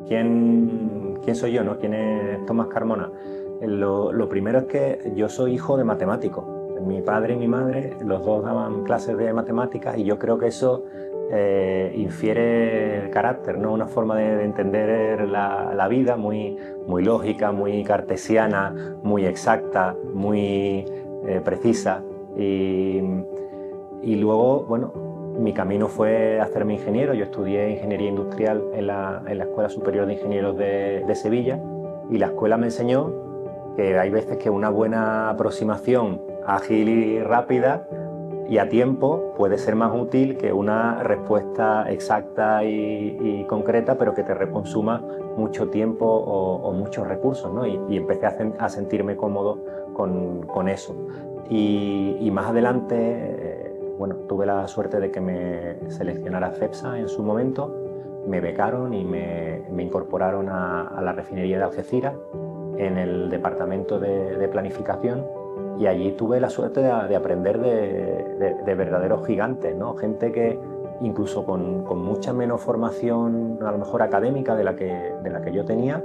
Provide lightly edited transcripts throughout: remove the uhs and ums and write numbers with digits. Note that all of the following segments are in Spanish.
¿Quién soy yo, no? ¿Quién es Tomás Carmona? Lo primero es que yo soy hijo de matemáticos. Mi padre y mi madre, los dos daban clases de matemáticas y yo creo que eso infiere el carácter, ¿no? Una forma de entender la vida muy lógica, muy cartesiana, muy exacta, muy precisa. Y luego, bueno, mi camino fue hacerme ingeniero. Yo estudié ingeniería industrial en la Escuela Superior de Ingenieros de Sevilla, y la escuela me enseñó que hay veces que una buena aproximación ágil y rápida y a tiempo puede ser más útil que una respuesta exacta y concreta, pero que te reconsuma mucho tiempo o muchos recursos, ¿no? Y empecé a sentirme cómodo con eso. Y más adelante, bueno, tuve la suerte de que me seleccionara CEPSA en su momento, me becaron y me incorporaron a la refinería de Algeciras en el departamento de planificación, y allí tuve la suerte de aprender de verdaderos gigantes, ¿no? Gente que incluso con mucha menos formación, a lo mejor académica de la que yo tenía,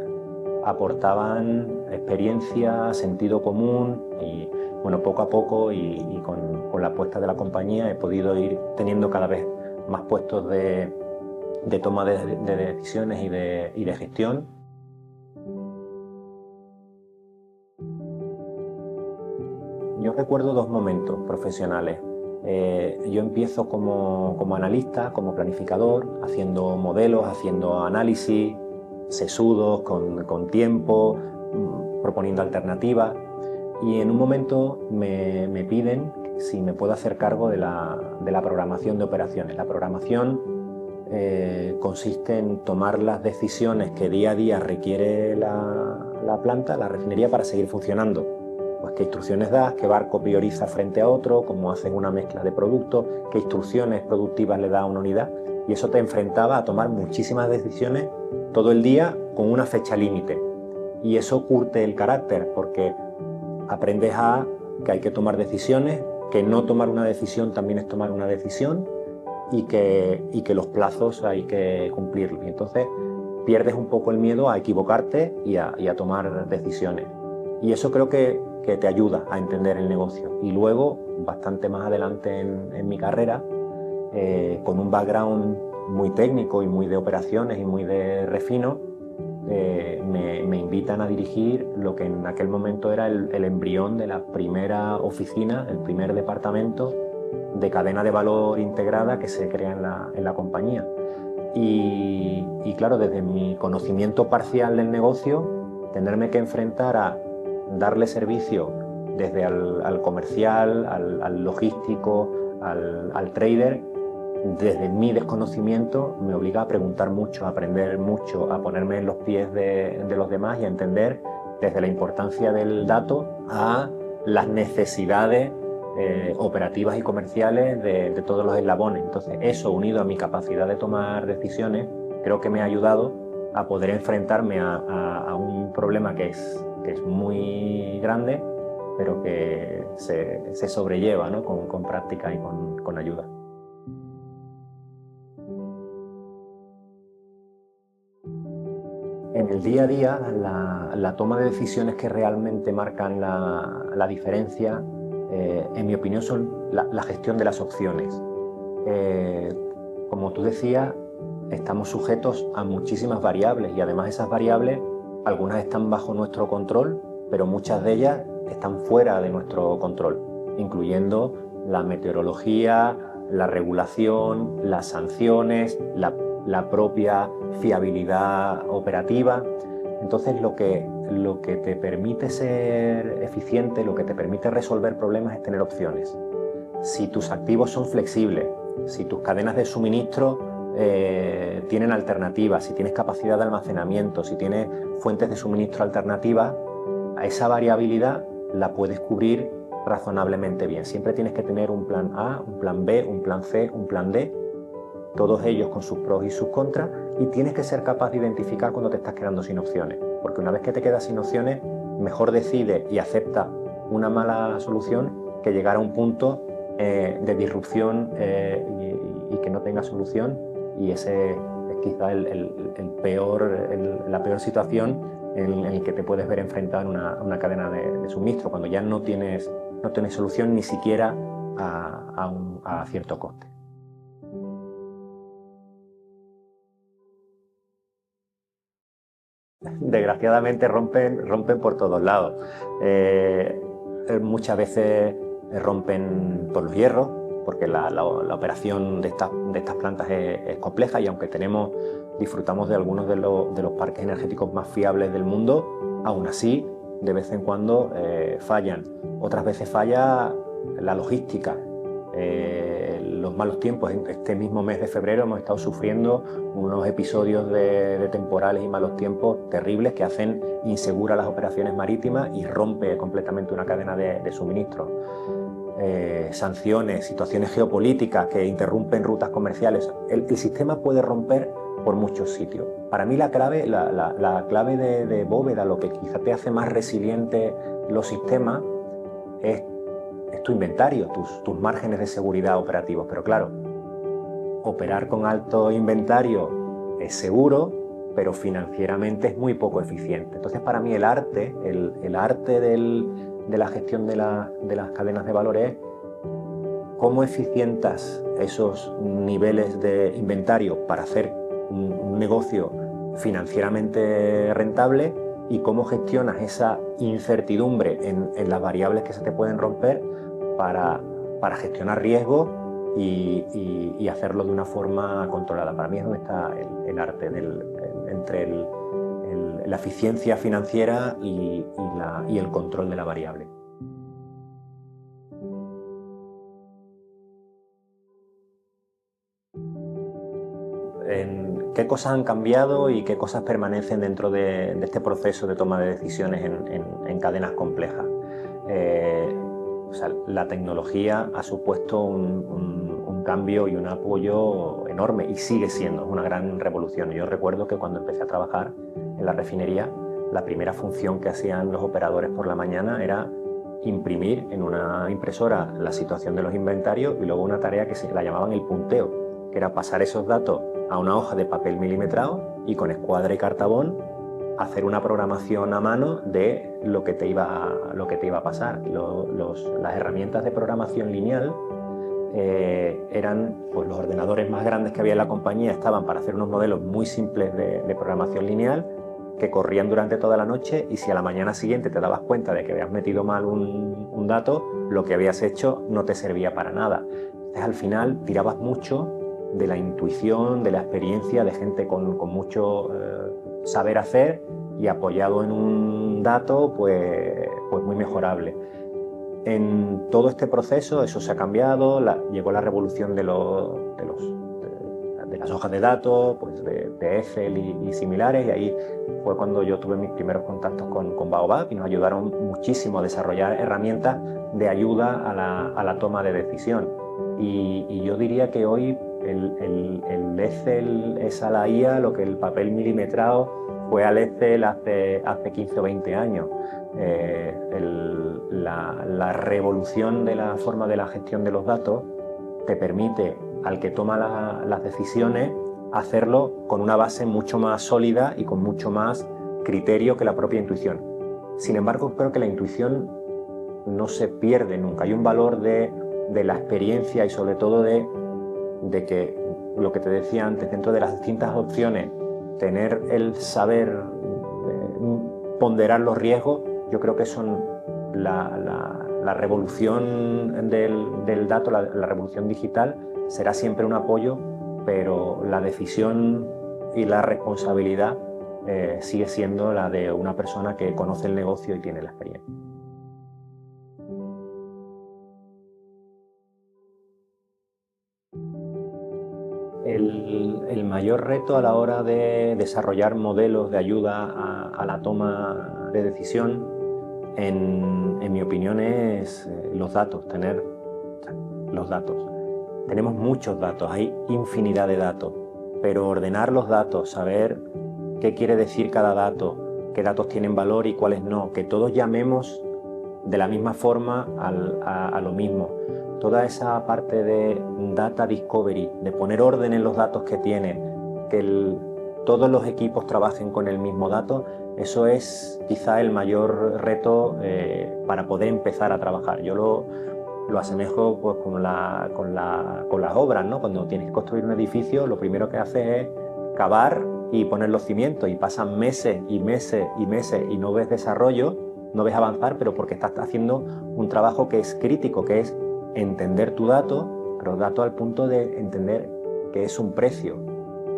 aportaban experiencia, sentido común. Y bueno, poco a poco y con la apuesta de la compañía he podido ir teniendo cada vez más puestos de toma de decisiones y de gestión. Yo recuerdo dos momentos profesionales. Yo empiezo como analista, como planificador, haciendo modelos, haciendo análisis sesudos, con tiempo, proponiendo alternativas. Y en un momento me piden si me puedo hacer cargo de la programación de operaciones. La programación consiste en tomar las decisiones que día a día requiere la planta, la refinería, para seguir funcionando. Pues qué instrucciones das, qué barco prioriza frente a otro, cómo hacen una mezcla de productos, qué instrucciones productivas le da a una unidad. Y eso te enfrentaba a tomar muchísimas decisiones todo el día con una fecha límite. Y eso curte el carácter, porque aprendes a que hay que tomar decisiones, que no tomar una decisión también es tomar una decisión, y que los plazos hay que cumplirlos. Y entonces pierdes un poco el miedo a equivocarte y a tomar decisiones. Y eso creo que te ayuda a entender el negocio. Y luego, bastante más adelante en mi carrera, con un background muy técnico y muy de operaciones y muy de refino, me invitan a dirigir lo que en aquel momento era el embrión de la primera oficina, el primer departamento de cadena de valor integrada que se crea en la compañía. Y claro, desde mi conocimiento parcial del negocio, tenerme que enfrentar a darle servicio desde al comercial, al logístico, al trader, desde mi desconocimiento, me obliga a preguntar mucho, a aprender mucho, a ponerme en los pies de los demás y a entender desde la importancia del dato a las necesidades operativas y comerciales de todos los eslabones. Entonces, eso, unido a mi capacidad de tomar decisiones, creo que me ha ayudado a poder enfrentarme a un problema que es muy grande, pero que se sobrelleva, ¿no? con práctica y con ayuda. En el día a día, la toma de decisiones que realmente marcan la diferencia, en mi opinión, son la gestión de las opciones. Eh, Como tú decías, estamos sujetos a muchísimas variables, y además esas variables, algunas están bajo nuestro control, pero muchas de ellas están fuera de nuestro control, incluyendo la meteorología, la regulación, las sanciones, la propia fiabilidad operativa. Entonces, lo que te permite ser eficiente, lo que te permite resolver problemas, es tener opciones. Si tus activos son flexibles, si tus cadenas de suministro tienen alternativas, si tienes capacidad de almacenamiento, si tienes fuentes de suministro alternativas, a esa variabilidad la puedes cubrir razonablemente bien. Siempre tienes que tener un plan A, un plan B, un plan C, un plan D, todos ellos con sus pros y sus contras, y tienes que ser capaz de identificar cuando te estás quedando sin opciones, porque una vez que te quedas sin opciones, mejor decide y acepta una mala solución que llegar a un punto de disrupción y que no tenga solución, y ese es quizá la peor situación en la que te puedes ver enfrentado en una cadena de suministro, cuando ya no tienes solución ni siquiera a cierto coste. Desgraciadamente rompen por todos lados. Muchas veces rompen por los hierros, porque la operación de estas plantas es compleja, y aunque disfrutamos de algunos de los parques energéticos más fiables del mundo, aún así de vez en cuando fallan. Otras veces falla la logística. Los malos tiempos. En este mismo mes de febrero hemos estado sufriendo unos episodios de temporales y malos tiempos terribles que hacen inseguras las operaciones marítimas y rompe completamente una cadena de suministro. Sanciones, situaciones geopolíticas que interrumpen rutas comerciales. El sistema puede romper por muchos sitios. Para mí la clave de bóveda, lo que quizá te hace más resiliente los sistemas, es tu inventario, tus márgenes de seguridad operativos. Pero claro, operar con alto inventario es seguro, pero financieramente es muy poco eficiente. Entonces, para mí el arte de la gestión de las cadenas de valor es cómo eficientas esos niveles de inventario para hacer un negocio financieramente rentable, y cómo gestionas esa incertidumbre en las variables que se te pueden romper para gestionar riesgos y hacerlo de una forma controlada. Para mí es donde está el arte entre la eficiencia financiera y el control de la variable. ¿Qué cosas han cambiado y qué cosas permanecen dentro de este proceso de toma de decisiones en cadenas complejas? O sea, la tecnología ha supuesto un cambio y un apoyo enorme, y sigue siendo una gran revolución. Yo recuerdo que cuando empecé a trabajar en la refinería, la primera función que hacían los operadores por la mañana era imprimir en una impresora la situación de los inventarios, y luego una tarea que la llamaban el punteo, que era pasar esos datos a una hoja de papel milimetrado y con escuadra y cartabón hacer una programación a mano de lo que te iba a pasar. Las herramientas de programación lineal eran, pues, los ordenadores más grandes que había en la compañía estaban para hacer unos modelos muy simples de programación lineal que corrían durante toda la noche, y si a la mañana siguiente te dabas cuenta de que habías metido mal un dato, lo que habías hecho no te servía para nada. Entonces, al final tirabas mucho de la intuición, de la experiencia de gente con mucho saber hacer, y apoyado en un dato pues muy mejorable. En todo este proceso eso se ha cambiado, llegó la revolución de las hojas de datos, pues de Excel y similares, y ahí fue cuando yo tuve mis primeros contactos con Baobab, y nos ayudaron muchísimo a desarrollar herramientas de ayuda a la toma de decisión. Y yo diría que hoy el Excel es a la IA lo que el papel milimetrado fue al Excel hace 15 o 20 años. La revolución de la forma de la gestión de los datos te permite al que toma las decisiones hacerlo con una base mucho más sólida y con mucho más criterio que la propia intuición. Sin embargo, creo que la intuición no se pierde nunca. Hay un valor de la experiencia, y sobre todo de que, lo que te decía antes, dentro de las distintas opciones, tener el saber ponderar los riesgos. Yo creo que son la revolución del dato, la revolución digital, será siempre un apoyo, pero la decisión y la responsabilidad sigue siendo la de una persona que conoce el negocio y tiene la experiencia. El mayor reto a la hora de desarrollar modelos de ayuda a la toma de decisión, en mi opinión, es los datos, tener los datos. Tenemos muchos datos, hay infinidad de datos, pero ordenar los datos, saber qué quiere decir cada dato, qué datos tienen valor y cuáles no, que todos llamemos de la misma forma a lo mismo. Toda esa parte de data discovery, de poner orden en los datos que tiene, todos los equipos trabajen con el mismo dato, eso es quizá el mayor reto para poder empezar a trabajar. Yo lo asemejo pues, con las obras, ¿no? Cuando tienes que construir un edificio, lo primero que haces es cavar y poner los cimientos, y pasan meses y meses y meses y no ves desarrollo, no ves avanzar, pero porque estás haciendo un trabajo que es crítico, que es entender tu dato, pero dato al punto de entender que es un precio.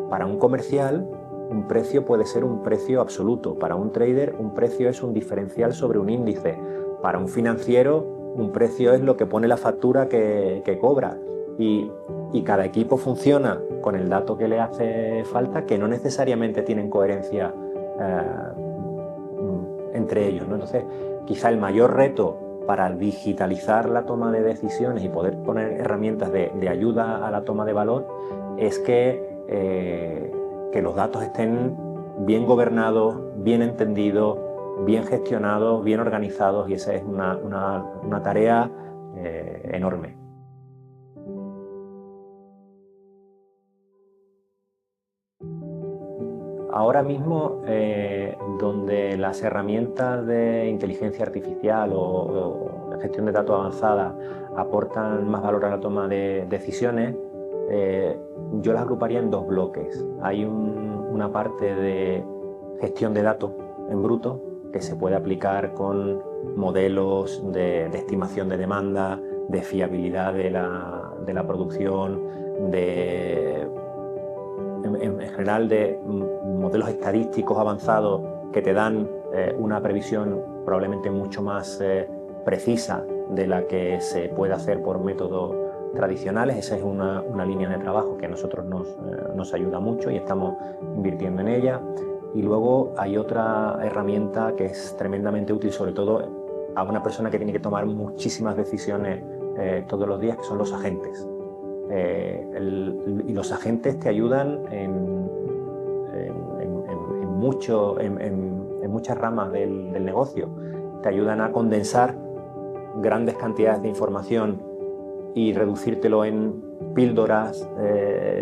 Para un comercial, un precio puede ser un precio absoluto. Para un trader, un precio es un diferencial sobre un índice. Para un financiero, un precio es lo que pone la factura que cobra. Y cada equipo funciona con el dato que le hace falta, que no necesariamente tienen coherencia entre ellos, ¿no? Entonces, quizá el mayor reto para digitalizar la toma de decisiones y poder poner herramientas de ayuda a la toma de valor es que los datos estén bien gobernados, bien entendidos, bien gestionados, bien organizados, y esa es una tarea enorme. Ahora mismo, donde las herramientas de inteligencia artificial o la gestión de datos avanzada aportan más valor a la toma de decisiones, yo las agruparía en dos bloques. Hay una parte de gestión de datos en bruto que se puede aplicar con modelos de estimación de demanda, de fiabilidad de la producción, en general de modelos estadísticos avanzados que te dan una previsión probablemente mucho más precisa de la que se puede hacer por métodos tradicionales. Esa es una línea de trabajo que a nosotros nos ayuda mucho y estamos invirtiendo en ella. Y luego hay otra herramienta que es tremendamente útil, sobre todo a una persona que tiene que tomar muchísimas decisiones todos los días, que son los agentes. Y los agentes te ayudan en muchas ramas del negocio. Te ayudan a condensar grandes cantidades de información y reducírtelo en píldoras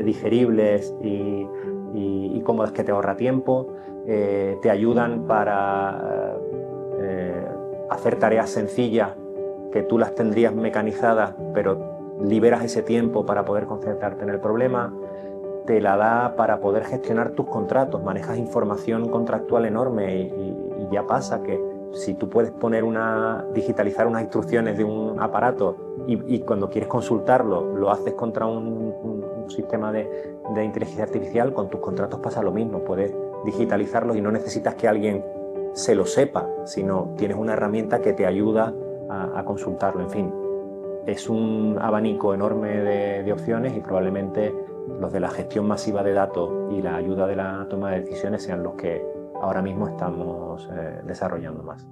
digeribles y cómodas, que te ahorra tiempo. Te ayudan para hacer tareas sencillas que tú las tendrías mecanizadas, pero liberas ese tiempo para poder concentrarte en el problema. Te la da para poder gestionar tus contratos, manejas información contractual enorme y ya pasa que si tú puedes digitalizar unas instrucciones de un aparato y cuando quieres consultarlo lo haces contra un sistema de inteligencia artificial, con tus contratos pasa lo mismo, puedes digitalizarlos y no necesitas que alguien se lo sepa, sino tienes una herramienta que te ayuda a consultarlo. En fin, es un abanico enorme de opciones, y probablemente los de la gestión masiva de datos y la ayuda de la toma de decisiones sean los que ahora mismo estamos desarrollando más.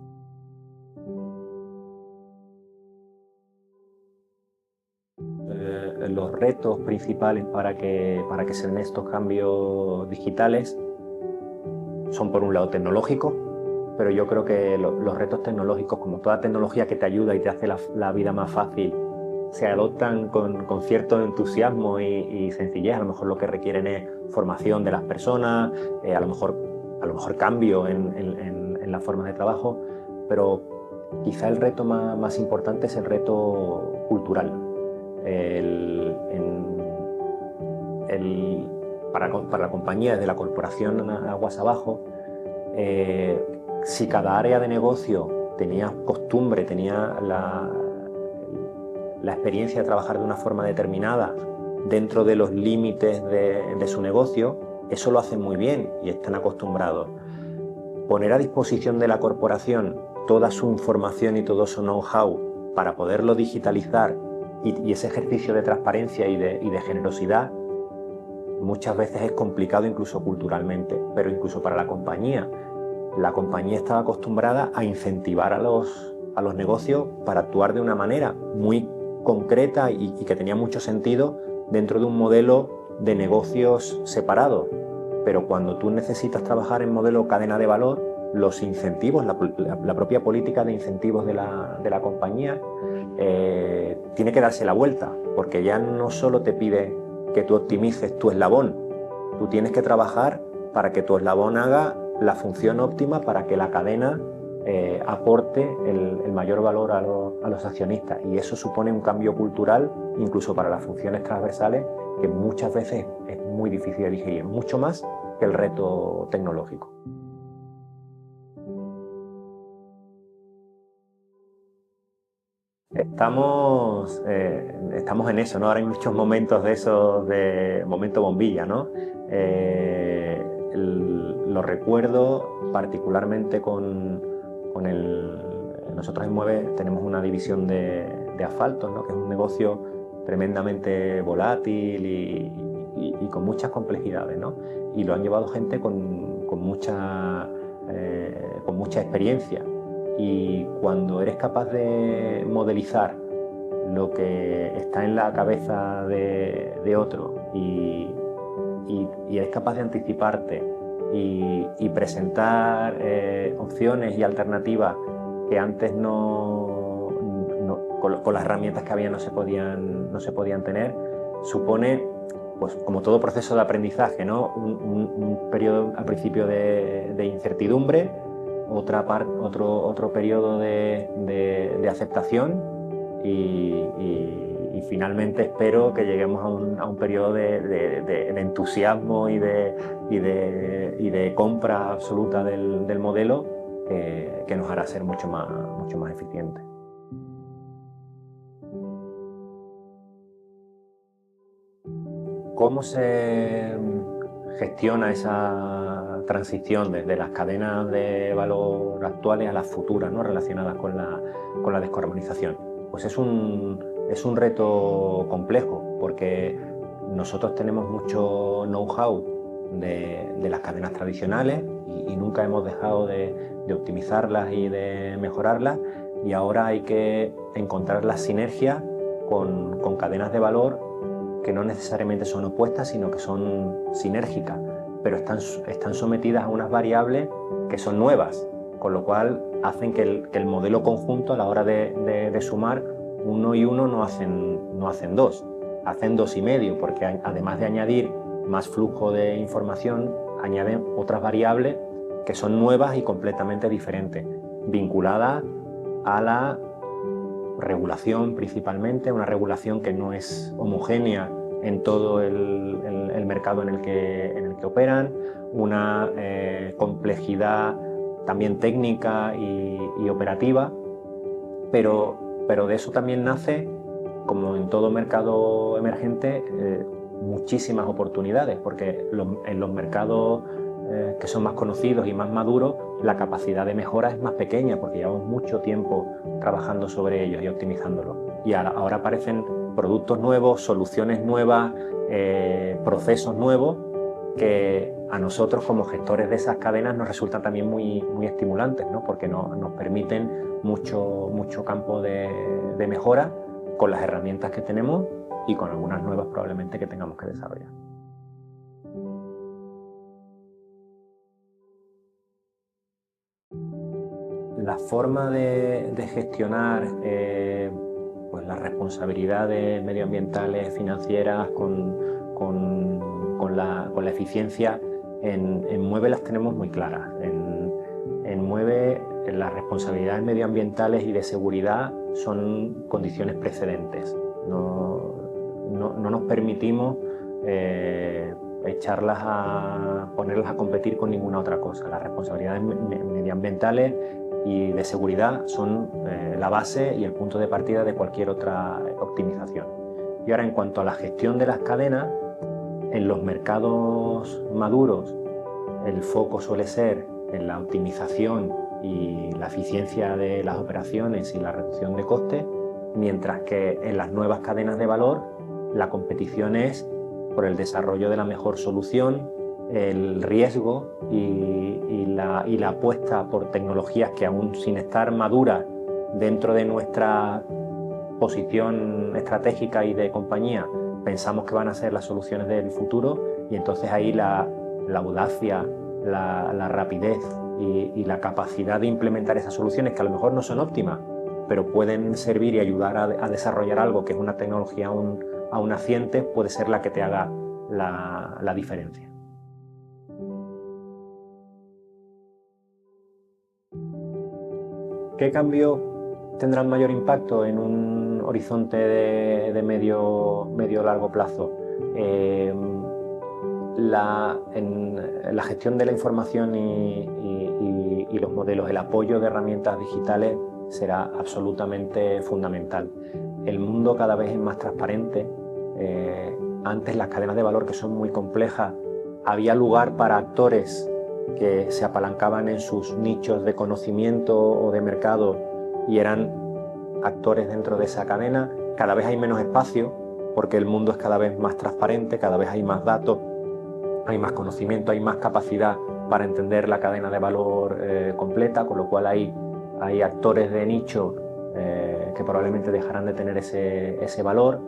Los retos principales para que se den estos cambios digitales son, por un lado, tecnológicos, pero yo creo que los retos tecnológicos, como toda tecnología que te ayuda y te hace la vida más fácil, se adoptan con cierto entusiasmo y sencillez. A lo mejor lo que requieren es formación de las personas, a lo mejor cambio en la forma de trabajo, pero quizá el reto más importante es el reto cultural. Para la compañía, desde la corporación aguas abajo, si cada área de negocio tenía costumbre, tenía la experiencia de trabajar de una forma determinada dentro de los límites de su negocio, eso lo hacen muy bien y están acostumbrados. Poner a disposición de la corporación toda su información y todo su know-how para poderlo digitalizar, y ese ejercicio de transparencia y de generosidad muchas veces es complicado, incluso culturalmente, pero incluso para la compañía. La compañía estaba acostumbrada a incentivar a los negocios para actuar de una manera muy concreta y que tenía mucho sentido dentro de un modelo de negocios separado. Pero cuando tú necesitas trabajar en modelo cadena de valor, los incentivos, la propia política de incentivos de la compañía tiene que darse la vuelta, porque ya no solo te pide que tú optimices tu eslabón, Tú tienes que trabajar para que tu eslabón haga la función óptima para que la cadena aporte el mayor valor a los accionistas, y eso supone un cambio cultural incluso para las funciones transversales que muchas veces es muy difícil de digerir, mucho más que el reto tecnológico. Estamos en eso, ¿no? Ahora hay muchos momentos de esos, de momento bombilla, ¿no? Lo recuerdo particularmente con el... Nosotros en Mueve tenemos una división de asfaltos, ¿no? Que es un negocio tremendamente volátil y con muchas complejidades, ¿no? Y lo han llevado gente con mucha experiencia. Y cuando eres capaz de modelizar lo que está en la cabeza de otro y eres capaz de anticiparte y presentar opciones y alternativas que antes con las herramientas que había no se podían tener, supone, pues como todo proceso de aprendizaje, ¿no? un periodo al principio de incertidumbre, otro periodo de aceptación y finalmente espero que lleguemos a un periodo de entusiasmo y de compra absoluta del modelo que nos hará ser mucho más eficientes. ¿Cómo se gestiona esa transición desde las cadenas de valor actuales a las futuras, ¿no? Relacionadas con la descarbonización? Pues es un reto complejo, porque nosotros tenemos mucho know-how de las cadenas tradicionales y nunca hemos dejado de optimizarlas y de mejorarlas, y ahora hay que encontrar la sinergia con cadenas de valor que no necesariamente son opuestas, sino que son sinérgicas, pero están sometidas a unas variables que son nuevas, con lo cual hacen que el modelo conjunto, a la hora de sumar, 1 y 1 no hacen 2, hacen 2,5, porque además de añadir más flujo de información, añaden otras variables que son nuevas y completamente diferentes, vinculadas a la regulación principalmente, una regulación que no es homogénea en todo el mercado en el que operan, una complejidad también técnica y operativa, pero de eso también nace, como en todo mercado emergente, muchísimas oportunidades, porque en los mercados que son más conocidos y más maduros, la capacidad de mejora es más pequeña, porque llevamos mucho tiempo trabajando sobre ellos y optimizándolos. Y ahora aparecen productos nuevos, soluciones nuevas, procesos nuevos, que a nosotros como gestores de esas cadenas nos resultan también muy estimulantes, ¿no? Porque nos permiten mucho campo de mejora con las herramientas que tenemos y con algunas nuevas probablemente que tengamos que desarrollar. La forma de gestionar pues las responsabilidades medioambientales, financieras, con la eficiencia, en Mueve las tenemos muy claras. En Mueve las responsabilidades medioambientales y de seguridad son condiciones precedentes. No nos permitimos ponerlas a competir con ninguna otra cosa. Las responsabilidades medioambientales y de seguridad son la base y el punto de partida de cualquier otra optimización. Y ahora, en cuanto a la gestión de las cadenas, en los mercados maduros el foco suele ser en la optimización y la eficiencia de las operaciones y la reducción de costes, mientras que en las nuevas cadenas de valor la competición es por el desarrollo de la mejor solución, el riesgo y la apuesta por tecnologías que, aún sin estar maduras dentro de nuestra posición estratégica y de compañía, pensamos que van a ser las soluciones del futuro, y entonces ahí la audacia, la rapidez y la capacidad de implementar esas soluciones, que a lo mejor no son óptimas, pero pueden servir y ayudar a desarrollar algo que es una tecnología aún naciente, puede ser la que te haga la diferencia. ¿Qué cambios tendrán mayor impacto en un horizonte de medio largo plazo? En la gestión de la información y los modelos, el apoyo de herramientas digitales será absolutamente fundamental. El mundo cada vez es más transparente. Antes las cadenas de valor, que son muy complejas, había lugar para actores que se apalancaban en sus nichos de conocimiento o de mercado y eran actores dentro de esa cadena. Cada vez hay menos espacio porque el mundo es cada vez más transparente, cada vez hay más datos, hay más conocimiento, hay más capacidad para entender la cadena de valor completa, con lo cual hay actores de nicho que probablemente dejarán de tener ese valor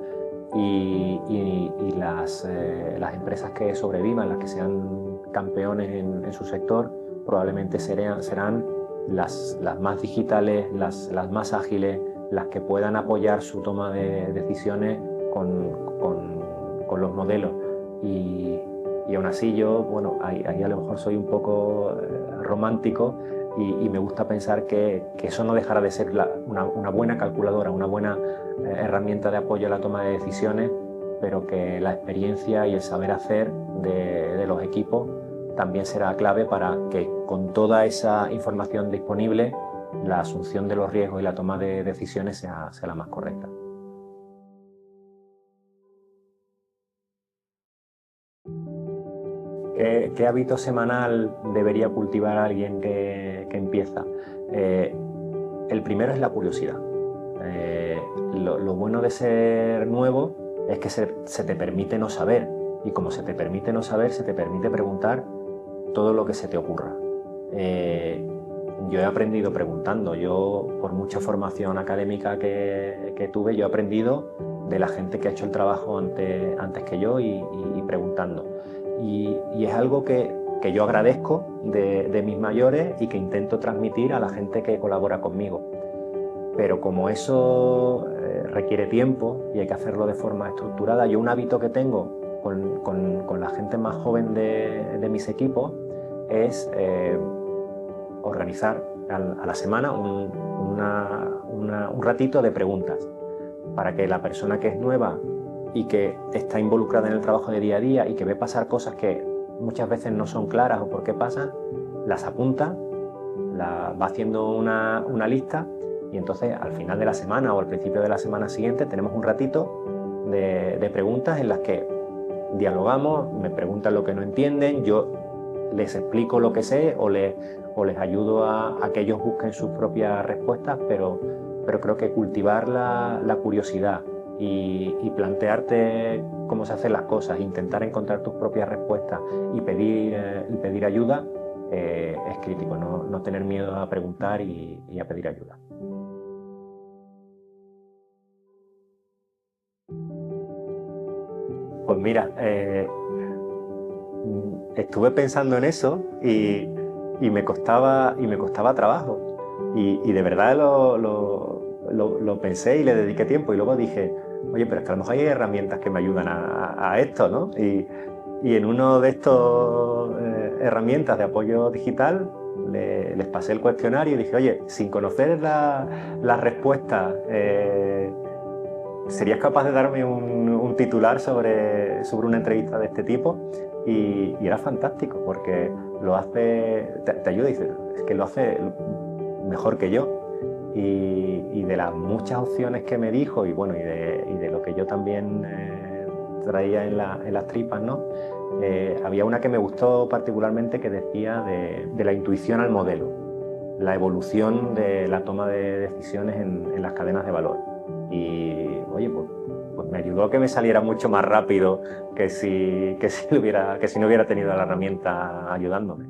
y las empresas que sobrevivan, las que sean campeones en su sector, probablemente serán las más digitales, las más ágiles, las que puedan apoyar su toma de decisiones con los modelos. Y aún así yo, bueno, ahí a lo mejor soy un poco romántico y me gusta pensar que eso no dejará de ser una buena calculadora, una buena herramienta de apoyo a la toma de decisiones, pero que la experiencia y el saber hacer de los equipos también será clave para que con toda esa información disponible la asunción de los riesgos y la toma de decisiones sea la más correcta. ¿Qué hábito semanal debería cultivar alguien que empieza? El primero es la curiosidad. Lo bueno de ser nuevo es que se te permite no saber, y como se te permite no saber, se te permite preguntar todo lo que se te ocurra. Yo he aprendido preguntando. Yo, por mucha formación académica que tuve, yo he aprendido de la gente que ha hecho el trabajo antes que yo y preguntando. Y es algo que yo agradezco de mis mayores y que intento transmitir a la gente que colabora conmigo. Pero como eso requiere tiempo y hay que hacerlo de forma estructurada, yo un hábito que tengo con la gente más joven de mis equipos es organizar a la semana un ratito de preguntas para que la persona que es nueva y que está involucrada en el trabajo de día a día y que ve pasar cosas que muchas veces no son claras o por qué pasan, las apunta, va haciendo una lista y entonces al final de la semana o al principio de la semana siguiente tenemos un ratito de preguntas en las que dialogamos, me preguntan lo que no entienden, yo les explico lo que sé o les ayudo a que ellos busquen sus propias respuestas, pero creo que cultivar la curiosidad y plantearte cómo se hacen las cosas, intentar encontrar tus propias respuestas y pedir ayuda es crítico, no tener miedo a preguntar y a pedir ayuda. Pues mira, estuve pensando en eso y me costaba trabajo y de verdad lo pensé y le dediqué tiempo y luego dije, oye, pero es que a lo mejor hay herramientas que me ayudan a esto, ¿no? Y en uno de estos herramientas de apoyo digital les pasé el cuestionario y dije, oye, sin conocer las respuestas, ¿serías capaz de darme un titular sobre una entrevista de este tipo? Y era fantástico porque lo hace, te ayuda y dice, es que lo hace mejor que yo. Y de las muchas opciones que me dijo y bueno y de lo que yo también traía en las tripas, ¿no? Había una que me gustó particularmente que decía de la intuición al modelo, la evolución de la toma de decisiones en las cadenas de valor. Y oye, pues me ayudó a que me saliera mucho más rápido que si no hubiera tenido la herramienta ayudándome.